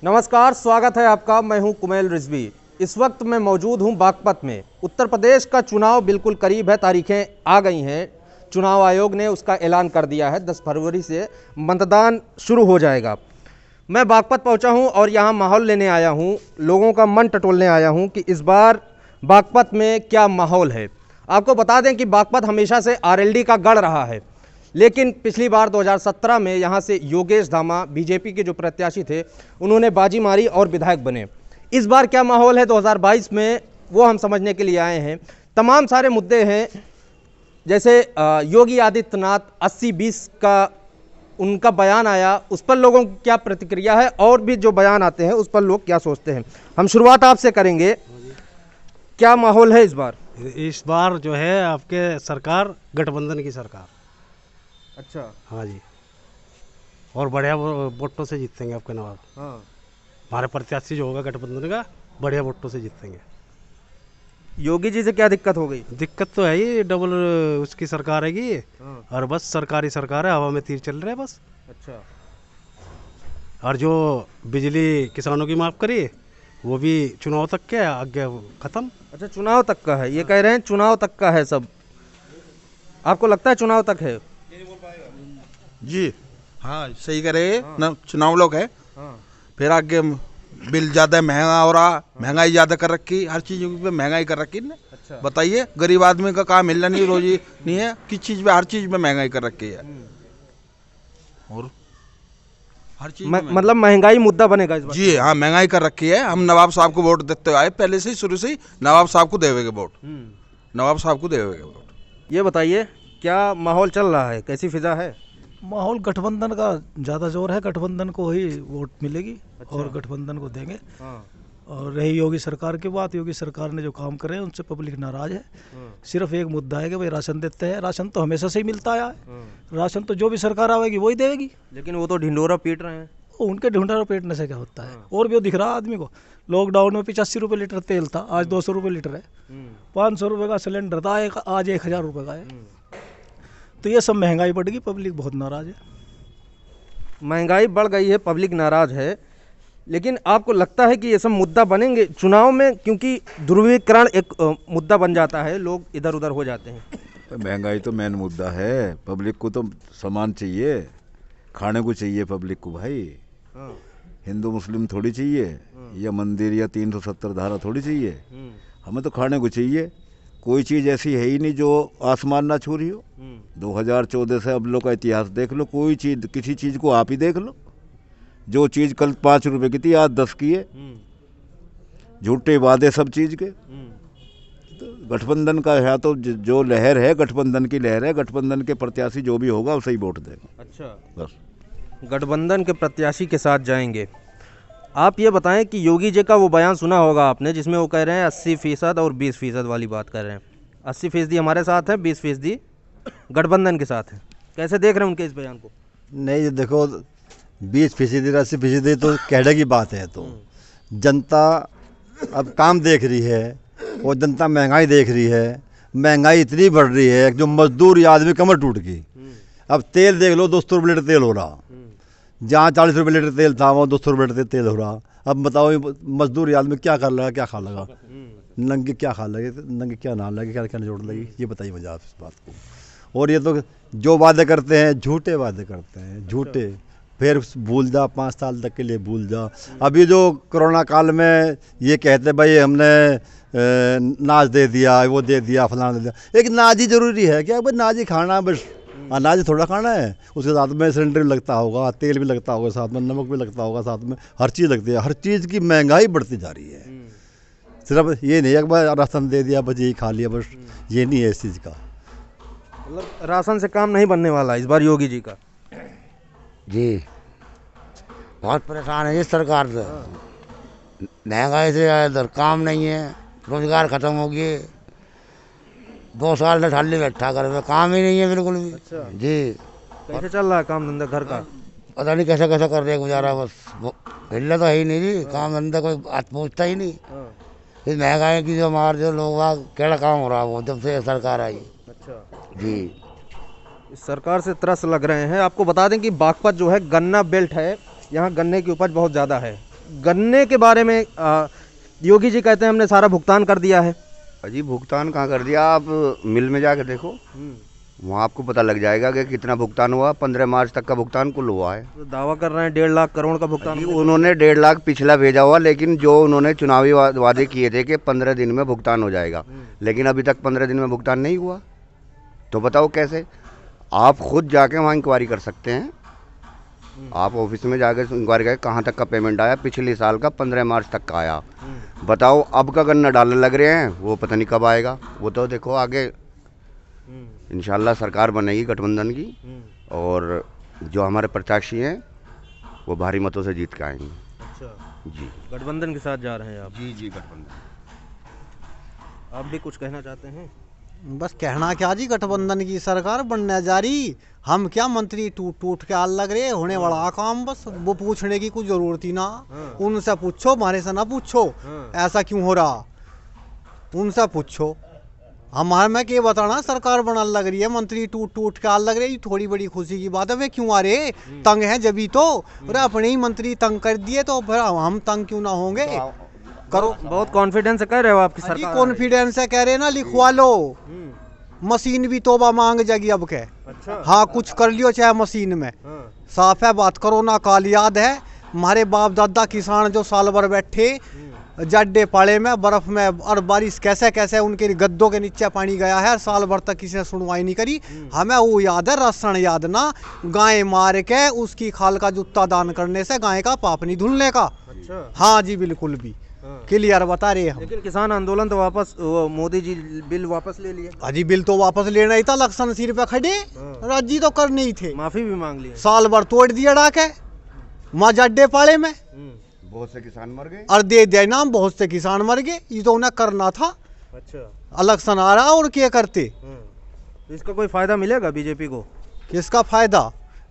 नमस्कार, स्वागत है आपका। मैं हूं कुमैल रिजवी। इस वक्त मैं मौजूद हूं बागपत में। उत्तर प्रदेश का चुनाव बिल्कुल करीब है, तारीखें आ गई हैं। चुनाव आयोग ने उसका ऐलान कर दिया है, 10 फरवरी से मतदान शुरू हो जाएगा। मैं बागपत पहुंचा हूं और यहां माहौल लेने आया हूं, लोगों का मन टटोलने आया हूं कि इस बार बागपत में क्या माहौल है। आपको बता दें कि बागपत हमेशा से आरएलडी का गढ़ रहा है, लेकिन पिछली बार 2017 में यहाँ से योगेश धामा बीजेपी के जो प्रत्याशी थे, उन्होंने बाजी मारी और विधायक बने। इस बार क्या माहौल है 2022 में, वो हम समझने के लिए आए हैं। तमाम सारे मुद्दे हैं, जैसे योगी आदित्यनाथ 80-20 का उनका बयान आया, उस पर लोगों की क्या प्रतिक्रिया है, और भी जो बयान आते हैं उस पर लोग क्या सोचते हैं। हम शुरुआत आपसे करेंगे, क्या माहौल है इस बार? इस बार जो है आपके सरकार गठबंधन की सरकार। अच्छा। हाँ जी, और बढ़िया वोटों से जीतेंगे आपके नवाब। हाँ, हमारे प्रत्याशी जो होगा गठबंधन का, बढ़िया वोटों से जीतेंगे। योगी जी से क्या दिक्कत हो गई? दिक्कत तो है ही, डबल उसकी सरकार है ये। हाँ। और बस सरकारी सरकार है, हवा में तीर चल रहे हैं बस। अच्छा। और जो बिजली किसानों की माफ़ करी, वो भी चुनाव तक के आगे खत्म। अच्छा, चुनाव तक का है, ये कह रहे हैं चुनाव तक का है सब। आपको लगता है चुनाव तक है? जी हाँ, सही कह रहे हैं ना। चुनाव लोग है, फिर आगे बिल ज़्यादा महंगा हो रहा, महंगाई ज़्यादा कर रखी, हर चीज़ पे महंगाई कर रखी ने। अच्छा। बताइए, गरीब आदमी का काम मिलना नहीं, रोजी नहीं है, किस चीज़ पे, हर चीज़ में महंगाई कर रखी है। और हर चीज़ मतलब महंगाई मुद्दा बनेगा इस बार? जी हाँ, महंगाई कर रखी है। हम नवाब साहब को वोट देते आए, पहले से ही, शुरू से ही नवाब साहब को देवेंगे वोट। नवाब साहब को देवेंगे वोट। ये बताइए, क्या माहौल चल रहा है, कैसी फिजा है? माहौल गठबंधन का ज़्यादा जोर है, गठबंधन को ही वोट मिलेगी। अच्छा। और गठबंधन को देंगे। हाँ। और रही योगी सरकार की बात, योगी सरकार ने जो काम करे हैं उनसे पब्लिक नाराज है। सिर्फ एक मुद्दा है कि भाई राशन देते हैं, राशन तो हमेशा से ही मिलता आया है, राशन तो जो भी सरकार आवेगी वही देगी। लेकिन वो तो ढिंडोरा पीट रहे हैं। उनके ढूंढा पेटने से क्या होता है? और भी वो दिख रहा आदमी को। लॉकडाउन में 85 रुपये लीटर तेल था, आज 200 रुपये लीटर है। 500 रुपये का सिलेंडर था, आज 1000 रुपये का है। तो ये सब महंगाई बढ़ गई, पब्लिक बहुत नाराज है। महंगाई बढ़ गई है, पब्लिक नाराज है, लेकिन आपको लगता है कि ये सब मुद्दा बनेंगे चुनाव में? क्योंकि ध्रुवीकरण एक मुद्दा बन जाता है, लोग इधर उधर हो जाते हैं। महंगाई तो मेन मुद्दा है। पब्लिक को तो सामान चाहिए, खाने को चाहिए पब्लिक को भाई। हिंदू मुस्लिम थोड़ी चाहिए, या मंदिर या 370 धारा थोड़ी चाहिए। हमें तो खाने को चाहिए। कोई चीज़ ऐसी है ही नहीं जो आसमान ना छू रही हो। 2014 से अब लोग का इतिहास देख लो, कोई चीज़, किसी चीज़ को आप ही देख लो। जो चीज़ कल 5 रुपए की थी, आज 10 की है। झूठे वादे सब चीज़ के। तो गठबंधन का है, तो जो लहर है गठबंधन की लहर है। गठबंधन के प्रत्याशी जो भी होगा उसे ही वोट देगा। अच्छा, बस गठबंधन के प्रत्याशी के साथ जाएंगे। आप ये बताएं कि योगी जी का वो बयान सुना होगा आपने, जिसमें वो कह रहे हैं 80% और 20% वाली बात कर रहे हैं। 80% हमारे साथ है, 20% गठबंधन के साथ है। कैसे देख रहे हैं उनके इस बयान को? नहीं, ये देखो, 20% 80% तो कहने की बात है। तो जनता अब काम देख रही है, और जनता महंगाई देख रही है। महंगाई इतनी बढ़ रही है कि जो मजदूर या आदमी कमर टूट गई। अब तेल देख लो, 200 रुपये लीटर तेल हो रहा। जहाँ 40 रुपये लीटर तेल था, वहाँ 200 रुपये लीटर तेल हो रहा। अब बताओ, मजदूर आदमी क्या कर लगा, क्या खा लगा? नंगे क्या खा लगे, नंगे क्या ना लगे, क्या क्या जोड़ लगी? ये बताइए मुझे आप इस बात को। और ये तो जो वादे करते हैं, झूठे वादे करते हैं, झूठे। फिर भूल जा, 5 साल तक के लिए भूल जा। अभी जो कोरोना काल में ये कहते भाई हमने नाज दे दिया, वो दे दिया, फलाना दे दिया। एक नाज ही जरूरी है क्या? भाई नाज ही खाना, बस अनाज थोड़ा खाना है। उसके साथ में सिलेंडर भी लगता होगा, तेल भी लगता होगा, साथ में नमक भी लगता होगा, साथ में हर चीज़ लगती है। हर चीज़ की महंगाई बढ़ती जा रही है। सिर्फ ये नहीं है कि भाई राशन दे दिया बस यही खा लिया, बस ये नहीं है इस चीज़ का। मतलब राशन से काम नहीं बनने वाला इस बार योगी जी का? जी बहुत परेशान है इस सरकार से। महंगाई से इधर काम नहीं है, रोजगार खत्म हो गए। 2 साल से ठाली बैठा घर में, काम ही नहीं है बिल्कुल भी। अच्छा। जी कैसे चल रहा है काम धंधा घर का? पता नहीं कैसे कैसे कर रहे हैं गुजारा, बस हिलने तो है ही नहीं जी। काम धंधा कोई हाथ पहुँचता ही नहीं। इस महंगाई की जो मार, जो लोग केड़ा काम हो रहा है वो जब से सरकार आई। अच्छा जी इस सरकार से त्रस्त लग रहे हैं। आपको बता दें कि बागपत जो है गन्ना बेल्ट है, यहाँ गन्ने की उपज बहुत ज़्यादा है। गन्ने के बारे में योगी जी कहते हैं हमने सारा भुगतान कर दिया है। अजी भुगतान कहाँ कर दिया, आप मिल में जाकर देखो, वहाँ आपको पता लग जाएगा कि कितना भुगतान हुआ। 15 मार्च तक का भुगतान कुल हुआ है। तो दावा कर रहे हैं 1.5 लाख करोड़ का भुगतान। उन्होंने 1.5 लाख पिछला भेजा हुआ, लेकिन जो उन्होंने चुनावी वादे किए थे कि 15 दिन में भुगतान हो जाएगा, लेकिन अभी तक 15 दिन में भुगतान नहीं हुआ। तो बताओ कैसे? आप खुद जाके वहाँ इंक्वायरी कर सकते हैं। आप ऑफिस में जाकर इंक्वायरी करें कहाँ तक का पेमेंट आया। पिछले साल का 15 मार्च तक का आया। बताओ अब का गन्ना डालने लग रहे हैं, वो पता नहीं कब आएगा। वो तो देखो आगे इंशाल्लाह सरकार बनेगी गठबंधन की, और जो हमारे प्रत्याशी हैं वो भारी मतों से जीत के आएंगे। अच्छा जी, गठबंधन के साथ जा रहे हैं आप? जी गठबंधन। आप भी कुछ कहना चाहते हैं? बस कहना क्या जी, गठबंधन की सरकार बनने जा रही। हम क्या मंत्री टूट टूट के आल लग रहे, होने वाला काम बस। वो पूछने की कुछ जरूरत ही ना। उनसे पूछो, हमारे से ना पूछो ऐसा क्यों हो रहा। उनसे पूछो, हमारे में क्या बताना। सरकार बनने लग रही है, मंत्री टूट टूट के आल लग रही, थोड़ी बड़ी खुशी की बात है। वे क्यों आ रहे, तंग है जभी तो। अरे अपने ही मंत्री तंग कर दिए तो फिर हम तंग क्यों ना होंगे। करो, बहुत कॉन्फिडेंस से कह रहे हो आपकी अरे सरकार? कॉन्फिडेंस से कह रहे ना, लिखवा लो। मशीन भी तोबा मांग जाएगी अब के। अच्छा। हाँ, कुछ कर लियो चाहे मशीन में। साफ है बात। कोरोना काल याद है, हमारे बाप दादा किसान जो साल भर बैठे जड्डे पाले में, बर्फ में, और बारिश कैसे कैसे उनके गद्दों के नीचे पानी गया है। साल भर तक किसी ने सुनवाई नहीं करी। हमें वो याद है, राशन याद ना। गाय मार के उसकी खाल का जूता दान करने से गाय का पाप नहीं धुलने का। अच्छा। हाँ जी, बिल्कुल भी क्लियर बता रहे हम। लेकिन किसान आंदोलन तो वापस, मोदी जी बिल वापस ले लिए। अजी बिल तो वापस लेना ही था, इलेक्शन सिर पे खड़े राजी तो करने ही थे। माफी भी मांग ली। साल भर तोड़ दिया डाके माँ जड्डे पाले में, बहुत से किसान मर गए। और दे दिया नाम, बहुत से किसान मर गए। ये तो उन्हें करना था। अच्छा। इलेक्शन आ रहा और क्या करते। तो इसका कोई फायदा मिलेगा बीजेपी को? किसका फायदा?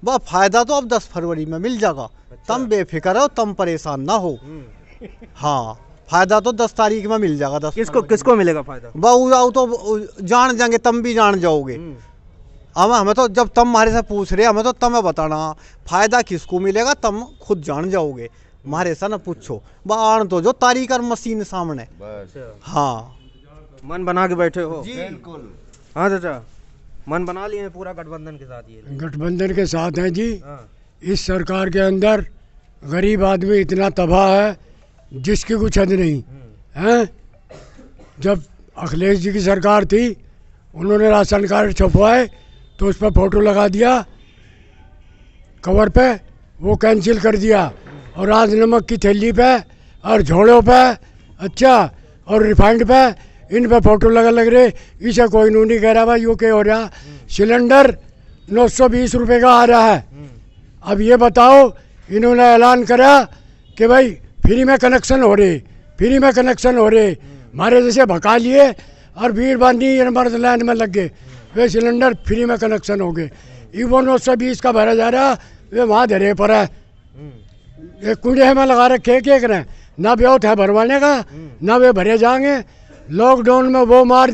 वह फायदा तो अब 10 फरवरी में मिल जाएगा। तुम बेफिक्र हो, तुम परेशान ना हो। हाँ, फायदा तो 10 तारीख में मिल जाएगा। 10 किसको मिलेगा फायदा? बहु तो जान जाएंगे, तुम भी जान जाओगे। हमें तो जब तुम हमारे से पूछ रहे, हमें तो तुम्हें बताना फायदा किसको मिलेगा, तुम खुद जान जाओगे। हमारे से ना पूछो, आन तो जो तारीख और मशीन सामने। हाँ, मन बना के बैठे हो? बिल्कुल। हाँ चाचा, मन बना लिए हैं पूरा गठबंधन के साथ? ये गठबंधन के साथ हैं जी। इस सरकार के अंदर गरीब आदमी इतना तबाह है जिसकी कुछ हद नहीं है। जब अखिलेश जी की सरकार थी, उन्होंने राशन कार्ड छपवाए तो उस पर फोटो लगा दिया कवर पे, वो कैंसिल कर दिया। और आज नमक की थैली पे और झोड़ों पे, अच्छा, और रिफाइंड पे, इन पे फोटो लग रहे। इसे कोई नहीं कह रहा भाई यो क्या हो रहा। सिलेंडर 920 रुपये का आ रहा है। अब ये बताओ, इन्होंने ऐलान करा कि भाई फ्री में कनेक्शन हो रहे, फ्री में कनेक्शन हो रहे। हमारे जैसे भगा लिए और भीड़ बांधी, नंबर लाइन में लग गए। वे सिलेंडर फ्री में कनेक्शन हो गए। वो 920 का भरा जा रहा, वे वहाँ धरे पर है। ये कुड़े में लगा रखे के करें ना, ब्योत है भरवाने का, ना वे भरे जाएंगे। लॉकडाउन में वो मार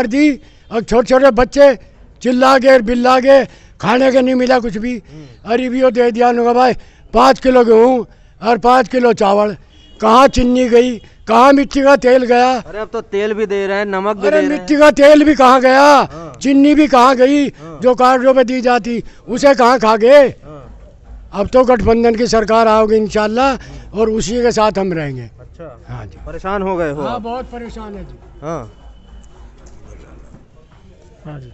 दी। और छोटे छोटे बच्चे चिल्ला गए, बिल्ला गए, खाने के नहीं मिला कुछ भी। अरे भी वो दे दिया उन्होंने भाई 5 किलो गेहूँ और 5 किलो चावल। कहाँ चीनी गई, कहाँ मिट्टी का तेल गया। अरे अब तो तेल भी दे रहे हैं, नमक भी दे अरे रहे हैं। मिट्टी का तेल भी कहाँ गया, चीनी भी कहाँ गई, जो कार्डों पे दी जाती उसे कहाँ खा गए। अब तो गठबंधन की सरकार आओगी इंशाल्लाह, और उसी के साथ हम रहेंगे। अच्छा। हाँ जी। परेशान हो गए हो? हाँ, बहुत परेशान है जी। हाँ। हाँ जी।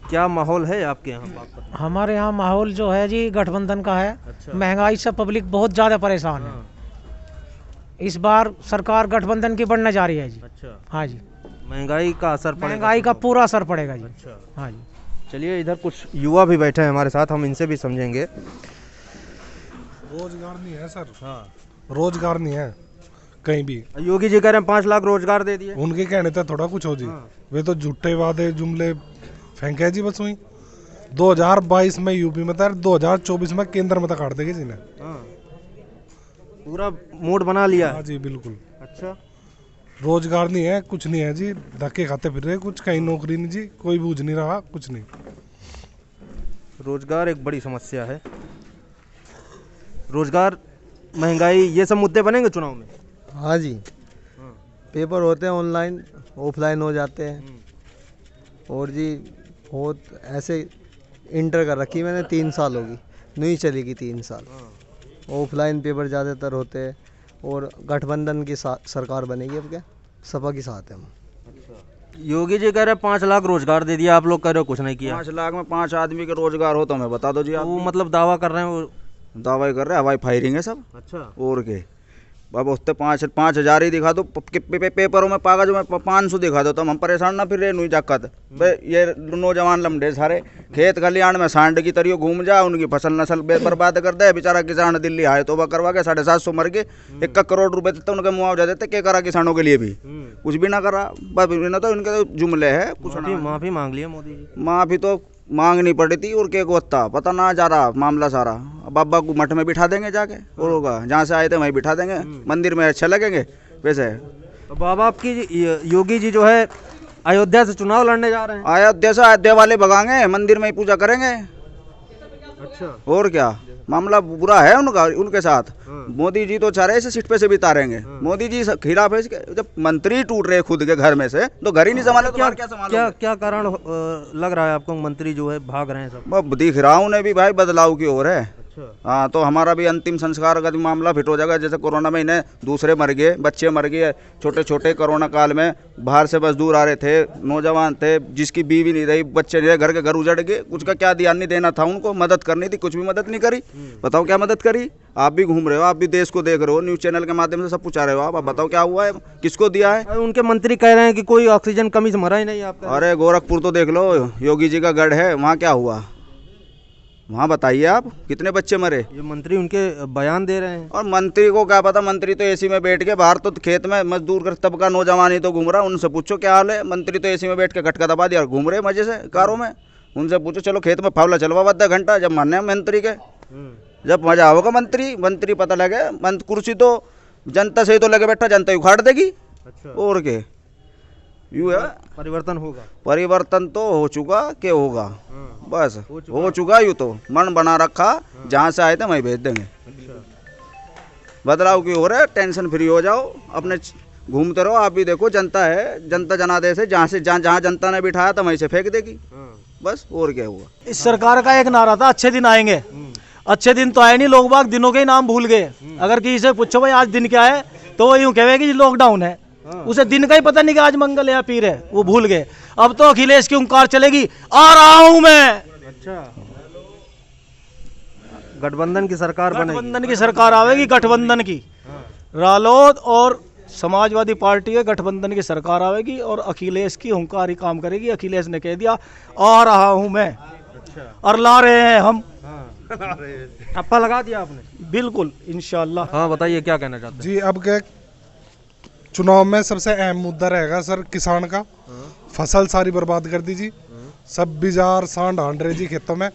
क्या माहौल है आपके यहाँ बागपत? हमारे यहाँ माहौल जो है जी गठबंधन का है। अच्छा। महंगाई से पब्लिक बहुत ज़्यादा परेशान है। इस बार सरकार गठबंधन की बनने जा रही है जी। अच्छा। हाँ जी। महंगाई का असर पड़ेगा? महंगाई का पूरा असर पड़ेगा जी। अच्छा। हाँ जी। चलिए, इधर कुछ युवा भी बैठे हैं हमारे साथ, हम इनसे भी समझेंगे। रोजगार नहीं है सर। हाँ, रोजगार नहीं है कहीं भी। योगी जी कह रहे हैं 5 लाख रोजगार दे दिए। उनके कहने तक थोड़ा कुछ हो जी। वे तो झूठे वादे जुमले फेंके जी बस वही। 2022 में यूपी में था, 2024 में केंद्र में काट देगी जी ने। पूरा मूड बना लिया। हाँ जी बिल्कुल। अच्छा। रोजगार नहीं है, कुछ नहीं है जी। धक्के खाते फिर रहे, कुछ कहीं नौकरी नहीं जी, कोई बूझ नहीं रहा, कुछ नहीं। रोजगार एक बड़ी समस्या है। रोजगार, महंगाई, ये सब मुद्दे बनेंगे चुनाव में। हाँ जी, पेपर होते हैं ऑनलाइन, ऑफलाइन हो जाते हैं। और जी बहुत ऐसे इंटर कर रखी मैंने, 3 साल होगी, नहीं चलेगी 3 साल। ऑफलाइन पेपर ज़्यादातर होते हैं। और गठबंधन की सरकार बनेगी अब, क्या सपा के साथ है हम। योगी जी कह रहे 5 लाख रोजगार दे दिया, आप लोग कह रहे हो कुछ नहीं किया। 5 लाख में 5 आदमी के रोजगार हो तो हमें बता दो जी। आप वो मतलब दावा कर रहे हैं, वो दावा ही कर रहे हैं, हवाई फायरिंग है सब। अच्छा, और के अब उससे 5,000 ही दिखा दो, पेपरों में कागजों में 500 दिखा दो तो हम परेशान ना फिर रहे नहीं जाकत। ये नौजवान लमडे सारे खेत खलियान में सांड की तरियो घूम जा, उनकी फसल नस्ल बर्बाद कर दे। बेचारा किसान दिल्ली आए तो करवा के 750 मर गए। 1 करोड़ रुपए देते उनके मुआवजा देते, क्या करा किसानों के लिए भी कुछ भी ना करा। बस तो इनके जुमले है, कुछ माफी मांग लिया मोदी जी। माफी तो मांगनी पड़ी थी और क्या होता पता ना जा रहा मामला सारा। बाबा को मठ में बिठा देंगे जाके, और होगा जहाँ से आए थे वहीं बिठा देंगे, मंदिर में अच्छे लगेंगे वैसे। तो बाबा आपकी योगी जी जो है अयोध्या से चुनाव लड़ने जा रहे हैं। अयोध्या से अयोध्या वाले भगाएंगे, मंदिर में ही पूजा करेंगे। अच्छा, और क्या मामला बुरा है उनका, उनके साथ। मोदी जी तो चाह रहे इसे सीट पे से भी तारेंगे। मोदी जी खिलाफ है इसके। जब मंत्री टूट रहे खुद के घर में से तो घर ही नहीं संभाले, क्या क्या कारण लग रहा है आपको मंत्री जो है भाग रहे हैं सब? अब दिख रहा उन्हें भी भाई बदलाव की ओर है। हाँ, तो हमारा भी अंतिम संस्कार का भी मामला फिट हो जाएगा। जैसे कोरोना में इन्हें दूसरे मर गए, बच्चे मर गए छोटे छोटे। कोरोना काल में बाहर से मजदूर आ रहे थे, नौजवान थे, जिसकी बीवी नहीं रही, बच्चे नहीं रहे, घर के घर उजड़ गए। कुछ का क्या ध्यान नहीं देना था उनको, मदद करनी थी, कुछ भी मदद नहीं करी। बताओ क्या मदद करी? आप भी घूम रहे हो, आप भी देश को देख रहे हो, न्यूज़ चैनल के माध्यम से सब पूछा रहे हो। आप बताओ क्या हुआ है, किसको दिया है? उनके मंत्री कह रहे हैं कि कोई ऑक्सीजन कमी से मरा ही नहीं आपका। अरे गोरखपुर तो देख लो, योगी जी का गढ़ है, वहाँ क्या हुआ? वहाँ बताइए आप कितने बच्चे मरे। ये मंत्री उनके बयान दे रहे हैं। और मंत्री को क्या पता, मंत्री तो एसी में बैठ के, बाहर तो खेत में मजदूर का तबका नौजवान ही तो घूम रहा। उनसे पूछो क्या हाल है। मंत्री तो एसी में बैठ के खटका दबा दिया, घूम रहे मजे से कारों में। उनसे पूछो चलो खेत में फावला चलवा आधा घंटा, जब मानने मंत्री के, जब मजा होगा मंत्री पता लगे। कुर्सी तो जनता से ही तो लगे बैठा, जनता उखाड़ देगी। और के यूँ है, परिवर्तन होगा। परिवर्तन तो हो चुका, क्या होगा? बस हो चुका। यूँ तो मन बना रखा, जहाँ से आए थे वहीं भेज देंगे। बदलाव की हो रहा है, टेंशन फ्री हो जाओ, अपने घूमते रहो। आप भी देखो, जनता है, जनता जनादेश है, जहाँ जनता ने बिठाया था वहीं से फेंक देगी। बस और क्या हुआ? इस सरकार का एक नारा था, अच्छे दिन आएंगे। अच्छे दिन तो आए नहीं, लोग बाग दिनों के ही नाम भूल गए। अगर किसी से पूछो भाई आज दिन क्या है, तो वो यूँ कहेगा कि लॉकडाउन है। उसे दिन का ही पता नहीं कि आज मंगल है या पीर है, वो भूल गए। अब तो अखिलेश की हुंकार चलेगी, आ रहा हूं मैं। अच्छा, गठबंधन की सरकार बनेगी। गठबंधन की सरकार आवेगी, गठबंधन की। रालोद और समाजवादी पार्टी के गठबंधन की सरकार आवेगी और अखिलेश की हुंकार ही काम करेगी। अखिलेश ने कह दिया आ रहा हूं मैं। और ला रहे हैं हम। ठप्पा लगा दिया आपने? बिल्कुल, इंशाल्लाह। हाँ, बताइए क्या कहना चाहते हैं जी। अब के चुनाव में सबसे अहम मुद्दा रहेगा सर किसान का। फसल सारी बर्बाद कर दी जी, सब बिजार सांड हांड रहे जी खेतों में।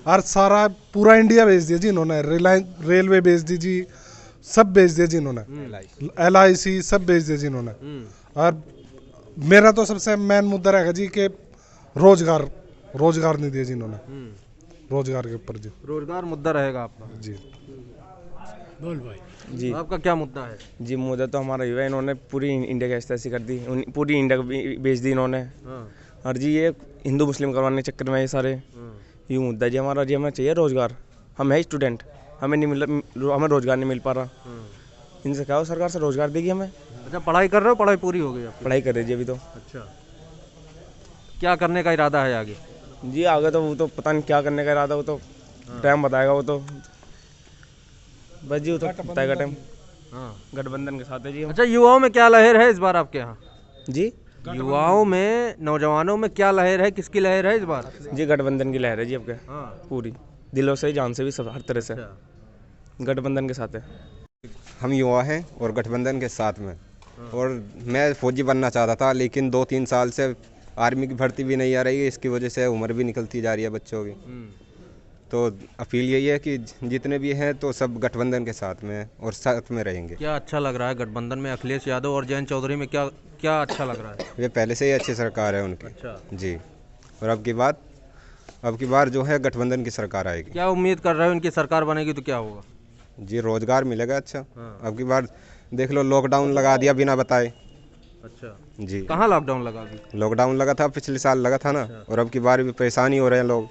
और सारा पूरा इंडिया बेच दिया जी इन्होंने। रेलवे बेच दी जी, सब बेच दिया जी इन्होंने। LIC सब बेच दिया जी इन्होंने। और मेरा तो सबसे मेन मुद्दा रहेगा जी कि रोजगार नहीं दिया जी इन्होंने। रोजगार के ऊपर जी, रोजगार मुद्दा रहेगा आपका जी। बोल भाई जी, आपका क्या मुद्दा है? जी, मुद्दा तो हमारा युवा, इन्होंने पूरी इंडिया की ऐसी कर दी, पूरी इंडिया को बेच दी इन्होंने। और जी ये हिंदू मुस्लिम करवाने के चक्कर में ये सारे ये मुद्दा जी हमारा। जी हमें चाहिए रोजगार, हम है स्टूडेंट, हमें नहीं मिल, हमें रोजगार नहीं मिल पा रहा। इनसे क्या हो, सरकार से रोजगार देगी हमें। अच्छा, पढ़ाई कर रहे हो? पढ़ाई पूरी हो गई आपकी? पढ़ाई कर रही जी अभी तो। अच्छा, क्या करने का इरादा है आगे? जी आगे तो वो तो पता नहीं क्या करने का इरादा, वो तो टाइम बताएगा। वो तो बस जी, वो तो बताएगा टाइम। गठबंधन के साथ है जी। अच्छा, युवाओं में क्या लहर है इस बार आपके यहाँ? जी, युवाओं में, नौजवानों में क्या लहर है, किसकी लहर है इस बार? जी गठबंधन की लहर है जी आपके। पूरी दिलों से, जान से भी, सब हर तरह से गठबंधन के साथ है। हम युवा हैं और गठबंधन के साथ में। और मैं फौजी बनना चाहता था, लेकिन 2-3 साल से आर्मी की भर्ती भी नहीं आ रही है। इसकी वजह से उम्र भी निकलती जा रही है बच्चों की। तो अपील यही है कि जितने भी हैं तो सब गठबंधन के साथ में और साथ में रहेंगे। क्या अच्छा लग रहा है गठबंधन में? अखिलेश यादव और जयंत चौधरी में क्या अच्छा लग रहा है? वे पहले से ही अच्छी सरकार है उनकी। अच्छा। जी, और अब की बात अब की बार जो है गठबंधन की सरकार आएगी। क्या उम्मीद कर रहे हो इनकी सरकार बनेगी तो क्या होगा? जी रोजगार मिलेगा अच्छा। अब की बार देख लो लॉकडाउन लगा दिया बिना बताए। अच्छा जी कहाँ लॉकडाउन लगा दी? लॉकडाउन लगा था पिछले साल लगा था ना, और अब की बार भी परेशानी हो रहे हैं लोग।